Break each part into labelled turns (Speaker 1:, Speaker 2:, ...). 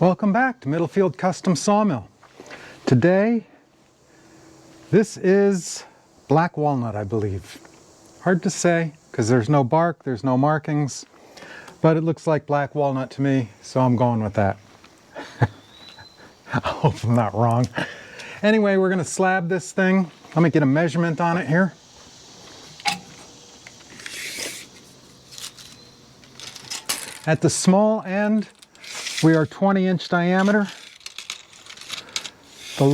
Speaker 1: Welcome back to Middlefield Custom Sawmill. Today, this is black walnut, I believe. Hard to say because there's no bark, there's no markings, but it looks like black walnut to me, so I'm going with that. I hope I'm not wrong. Anyway, we're going to slab this thing. Let me get a measurement on it here. At the small end, we are 20-inch diameter. The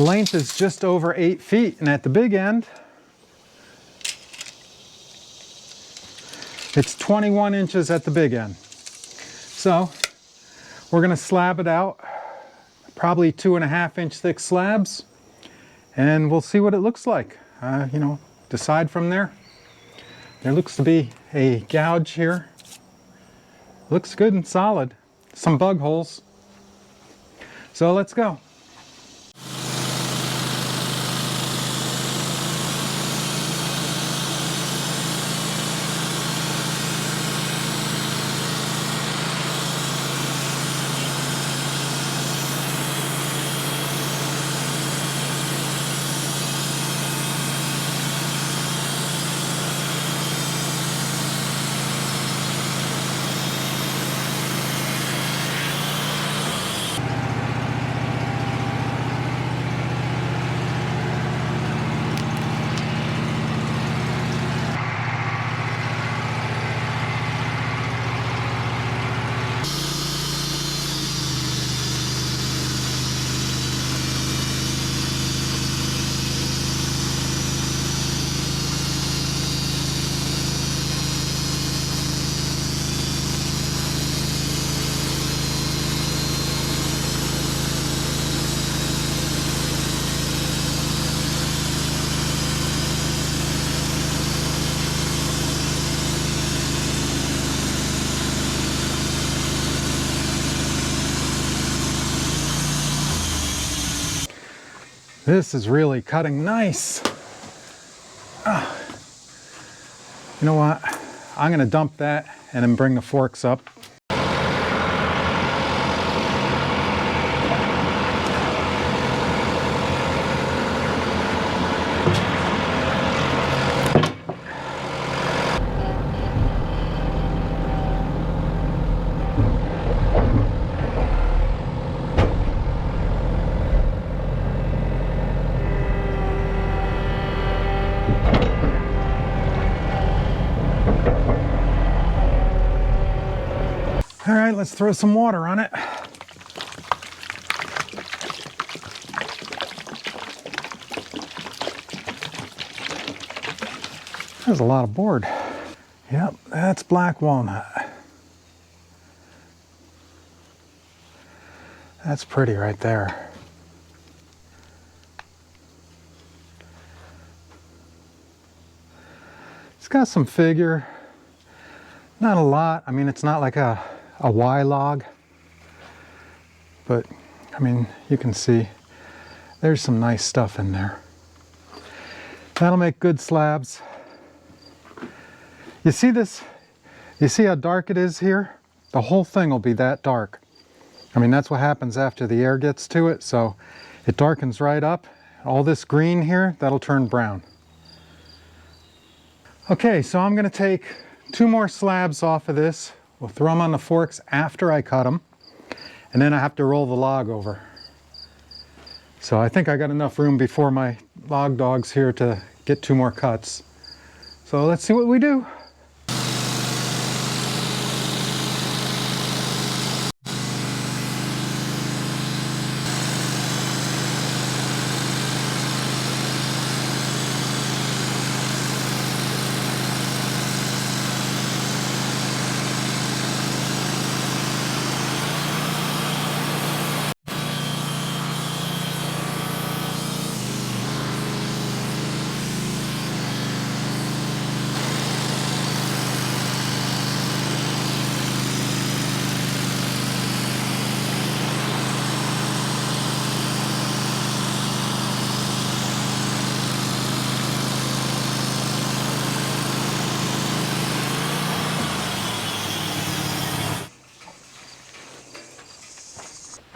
Speaker 1: length is just over 8 feet, and at the big end, it's 21 inches at the big end. So we're going to slab it out, probably 2.5-inch thick slabs, and we'll see what it looks like. Decide from there. There looks to be a gouge here. Looks good and solid. Some bug holes. So let's go. This is really cutting nice. You know what? I'm going to dump that and then bring the forks up. All right, let's throw some water on it. There's a lot of board. Yep, that's black walnut. That's pretty right there. It's got some figure. Not a lot. I mean, it's not like a Y log, but I mean, you can see there's some nice stuff in there. That'll make good slabs. You see this? You see how dark it is here? The whole thing will be that dark. I mean, that's what happens after the air gets to it, so it darkens right up. All this green here, that'll turn brown. Okay, so I'm going to take 2 more slabs off of this. We'll throw them on the forks after I cut them, and then I have to roll the log over. So I think I got enough room before my log dog's here to get 2 more cuts. So let's see what we do.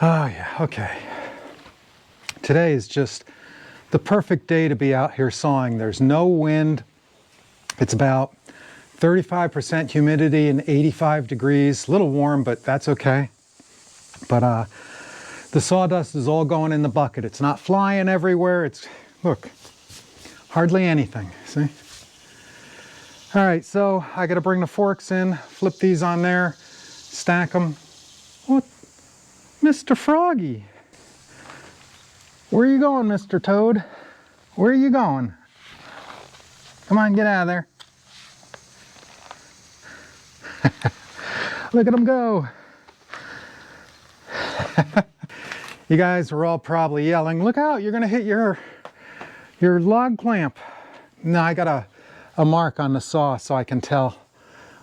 Speaker 1: Oh yeah, okay. Today is just the perfect day to be out here sawing. There's no wind. It's about 35% humidity and 85 degrees. A little warm, but that's okay. But the sawdust is all going in the bucket. It's not flying everywhere. It's, look, hardly anything, see? All right, so I gotta bring the forks in, flip these on there, stack them. What? Mr. Froggy. Where are you going, Mr. Toad? Where are you going? Come on, get out of there. Look at him go. You guys were all probably yelling, look out, you're gonna hit your log clamp. No, I got a mark on the saw so I can tell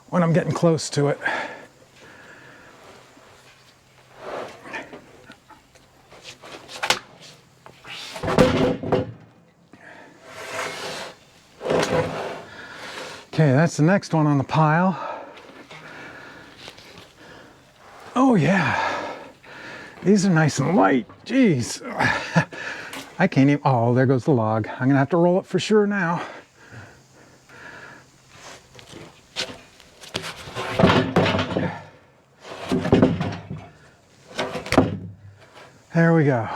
Speaker 1: when I'm getting close to it. Okay, that's the next one on the pile. Oh yeah, these are nice and light, jeez. I can't even, oh, there goes the log. I'm gonna have to roll it for sure now. There we go.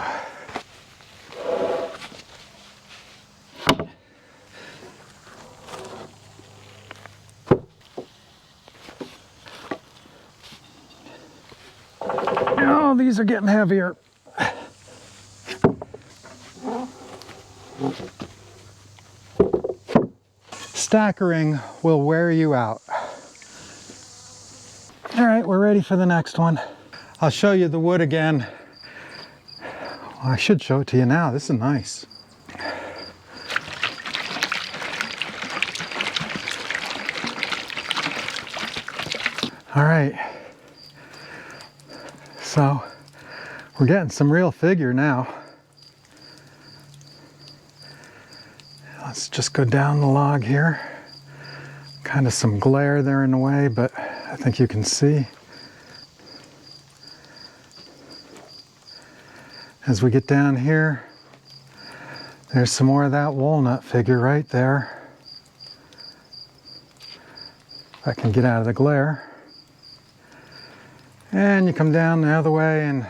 Speaker 1: Oh, these are getting heavier. Stackering will wear you out. All right, we're ready for the next one. I'll show you the wood again. Well, I should show it to you now. This is nice. All right. So we're getting some real figure now. Let's just go down the log here. Kind of some glare there in the way, but I think you can see. As we get down here, there's some more of that walnut figure right there. If I can get out of the glare. And you come down the other way, and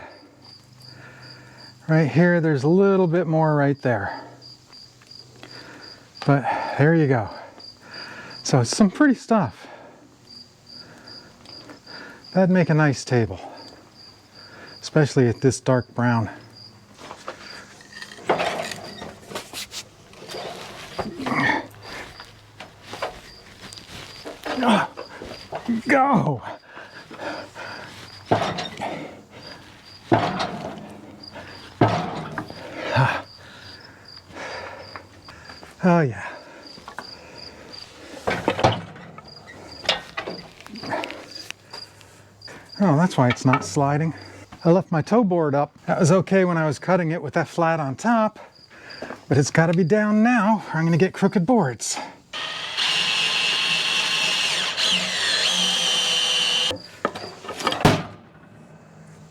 Speaker 1: right here there's a little bit more right there. But there you go. So it's some pretty stuff. That'd make a nice table, especially at this dark brown. Go! Oh yeah. Oh, that's why it's not sliding. I left my toe board up. That was okay when I was cutting it with that flat on top, but it's got to be down now or I'm going to get crooked boards.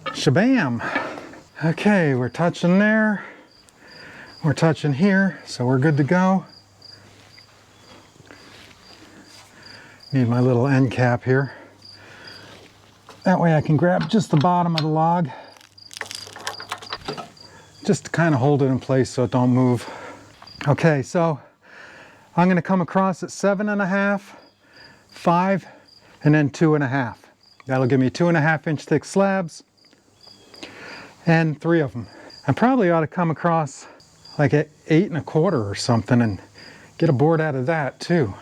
Speaker 1: Shabam! Okay, we're touching there. We're touching here, so we're good to go. Need my little end cap here. That way I can grab just the bottom of the log. Just to kind of hold it in place so it don't move. Okay, so I'm gonna come across at 7.5, 5, and then 2.5. That'll give me 2.5 inch thick slabs and 3 of them. I probably ought to come across like at 8.25 or something and get a board out of that too.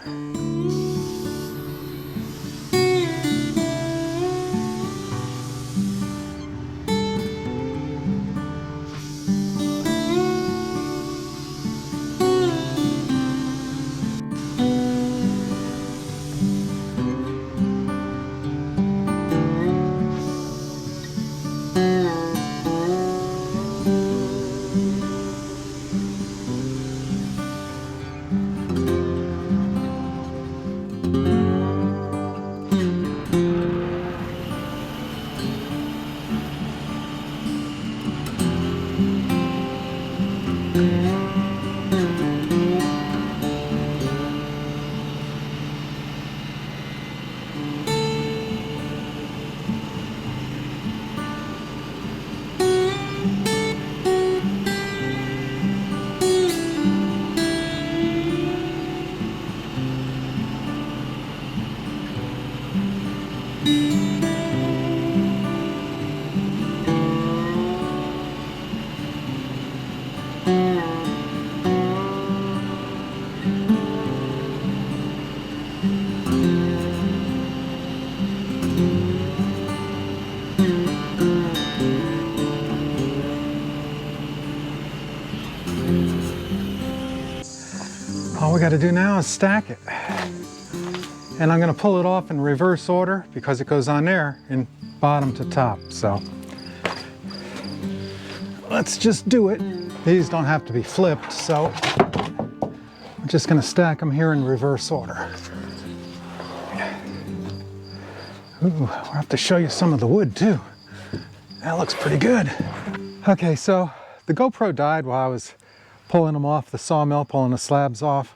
Speaker 1: All we got to do now is stack it. And I'm going to pull it off in reverse order because it goes on there in bottom to top. So let's just do it. These don't have to be flipped, so I'm just going to stack them here in reverse order. Ooh, we'll have to show you some of the wood too. That looks pretty good. Okay, so the GoPro died while I was pulling them off the sawmill, pulling the slabs off.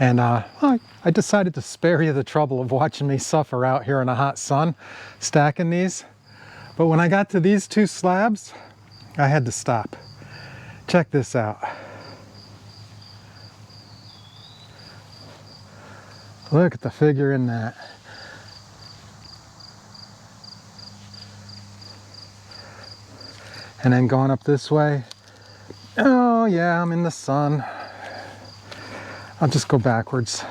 Speaker 1: And I decided to spare you the trouble of watching me suffer out here in the hot sun, stacking these. But when I got to these two slabs, I had to stop. Check this out. Look at the figure in that. And then going up this way, oh yeah, I'm in the sun. I'll just go backwards.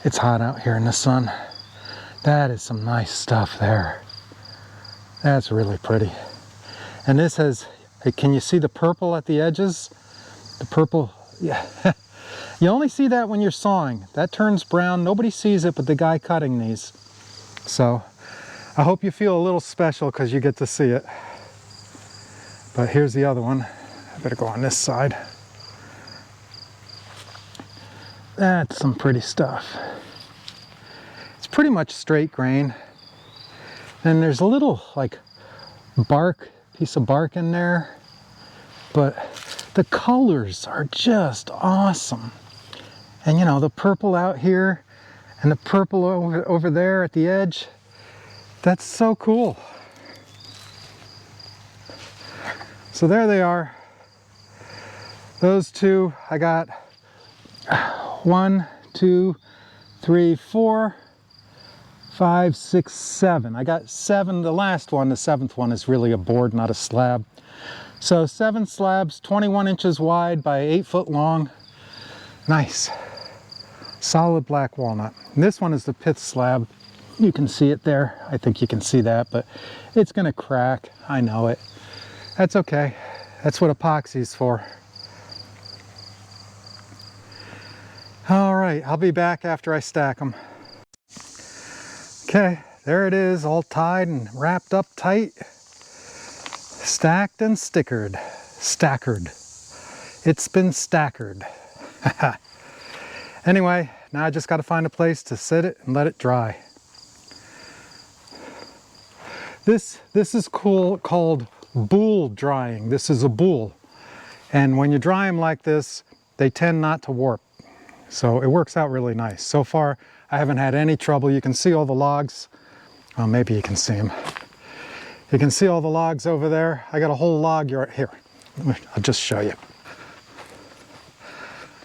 Speaker 1: It's hot out here in the sun. That is some nice stuff there. That's really pretty. And this has, hey, can you see the purple at the edges? The purple, yeah. You only see that when you're sawing. That turns brown. Nobody sees it but the guy cutting these. So I hope you feel a little special because you get to see it. But here's the other one. I better go on this side. That's some pretty stuff. It's pretty much straight grain. Then there's a little like piece of bark in there. But the colors are just awesome. And you know, the purple out here and the purple over there at the edge, that's so cool. So there they are. Those two, I got 1, 2, 3, 4, 5, 6, 7. I got 7, the last one, the 7th one is really a board, not a slab. So 7 slabs, 21 inches wide by 8 foot long. Nice. Solid black walnut. And this one is the pith slab. You can see it there. I think you can see that, but it's gonna crack. I know it. That's okay. That's what epoxy's for. All right, I'll be back after I stack them. Okay, there it is, all tied and wrapped up tight. Stacked and stickered. Stackered. It's been stackered. Anyway, now I just got to find a place to sit it and let it dry. This is cool, called boule drying. This is a boule. And when you dry them like this, they tend not to warp. So it works out really nice. So far, I haven't had any trouble. You can see all the logs. Oh, maybe you can see them. You can see all the logs over there. I got a whole log here. I'll just show you.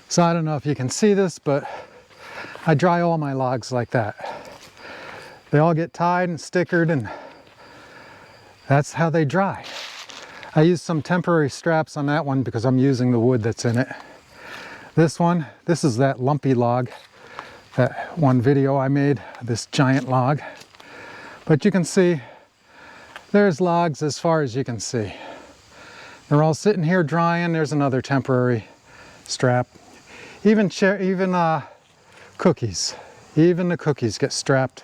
Speaker 1: So I don't know if you can see this, but I dry all my logs like that. They all get tied and stickered, and that's how they dry. I used some temporary straps on that one because I'm using the wood that's in it. This one, this is that lumpy log, that one video I made, this giant log. But you can see, there's logs as far as you can see. They're all sitting here drying. There's another temporary strap. Even cookies. Even the cookies get strapped.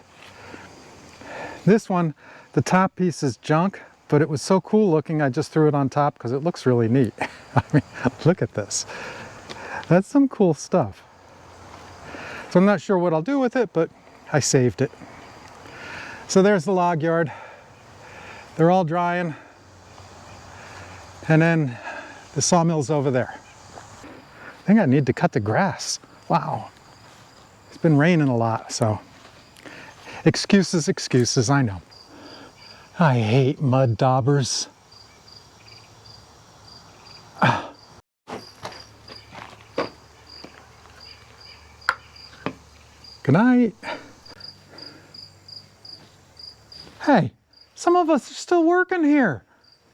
Speaker 1: This one, the top piece is junk, but it was so cool looking, I just threw it on top because it looks really neat. I mean, look at this. That's some cool stuff. So I'm not sure what I'll do with it, but I saved it. So there's the log yard. They're all drying. And then the sawmill's over there. I think I need to cut the grass. Wow. It's been raining a lot, so excuses, excuses, I know. I hate mud daubers. Good night. Hey, some of us are still working here.